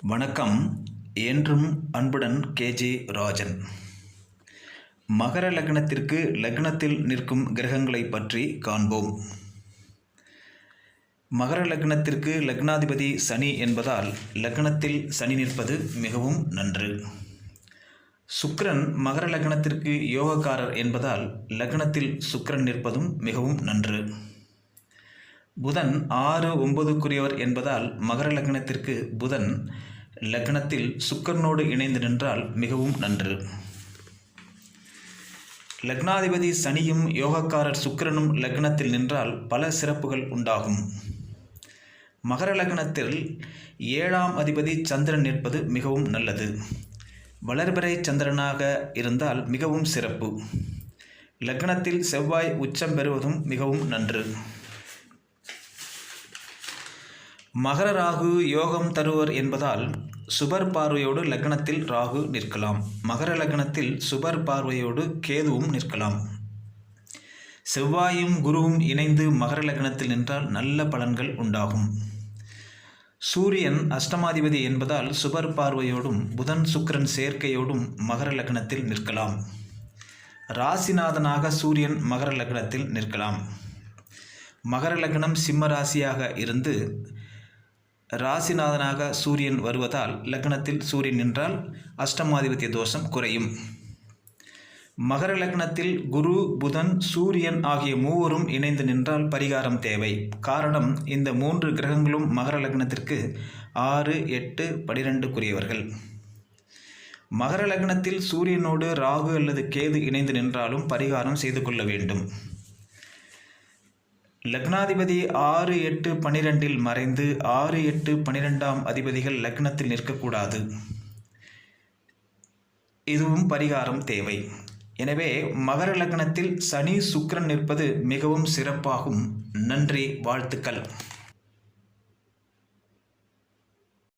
வணக்கம். என்றும் அன்புடன் கேஜே ராஜன். மகர லக்னத்திற்கு லக்னத்தில் நிற்கும் கிரகங்களை பற்றி காண்போம். மகர லக்னத்திற்கு லக்னாதிபதி சனி என்பதால் லக்னத்தில் சனி நிற்பது மிகவும் நன்று. சுக்கிரன் மகர லக்னத்திற்கு யோகக்காரர் என்பதால் லக்னத்தில் சுக்கிரன் நிற்பதும் மிகவும் நன்று. புதன் 6, 9க்குரியவர் என்பதால் மகர லக்னத்திற்கு புதன் லக்னத்தில் சுக்கிரனோடு இணைந்து நின்றால் மிகவும் நன்று. லக்னாதிபதி சனியும் யோகக்காரர் சுக்கிரனும் லக்னத்தில் நின்றால் பல சிறப்புகள் உண்டாகும். மகர லக்னத்தில் 7ஆம் அதிபதி சந்திரன் நிற்பது மிகவும் நல்லது. வளர்பிறை சந்திரனாக இருந்தால் மிகவும் சிறப்பு. லக்னத்தில் செவ்வாய் உச்சம் பெறுவதும் மிகவும் நன்று. மகர ராகு யோகம் தருவர் என்பதால் சுபர் பார்வையோடு லக்னத்தில் ராகு நிற்கலாம். மகர லக்னத்தில் சுபர் பார்வையோடு கேதுவும் நிற்கலாம். செவ்வாயும் குருவும் இணைந்து மகர லக்னத்தில் நின்றால் நல்ல பலன்கள் உண்டாகும். சூரியன் அஷ்டமாதிபதி என்பதால் சுபர் பார்வையோடும் புதன் சுக்கிரன் சேர்க்கையோடும் மகர லக்னத்தில் நிற்கலாம். ராசிநாதனாக சூரியன் மகர லக்னத்தில் நிற்கலாம். மகர லக்னம் சிம்ம ராசியாக இருந்து ராசிநாதனாக சூரியன் வருவதால் லக்னத்தில் சூரியன் நின்றால் அஷ்டமாதிபத்திய தோஷம் குறையும். மகர லக்னத்தில் குரு, புதன், சூரியன் ஆகிய மூவரும் இணைந்து நின்றால் பரிகாரம் தேவை. காரணம், இந்த 3 கிரகங்களும் மகர லக்னத்திற்கு 6, 8, 12க்குரியவர்கள். மகர லக்னத்தில் சூரியனோடு ராகு அல்லது கேது இணைந்து நின்றாலும் பரிகாரம் செய்து கொள்ள வேண்டும். லக்னாதிபதி 6, 8, 12இல் மறைந்து 6, 8, 12ஆம் அதிபதிகள் லக்னத்தில் நிற்கக்கூடாது. இதுவும் பரிகாரம் தேவை. எனவே மகர லக்னத்தில் சனி சுக்கிரன் நிற்பது மிகவும் சிறப்பாகும். நன்றி, வாழ்த்துக்கள்.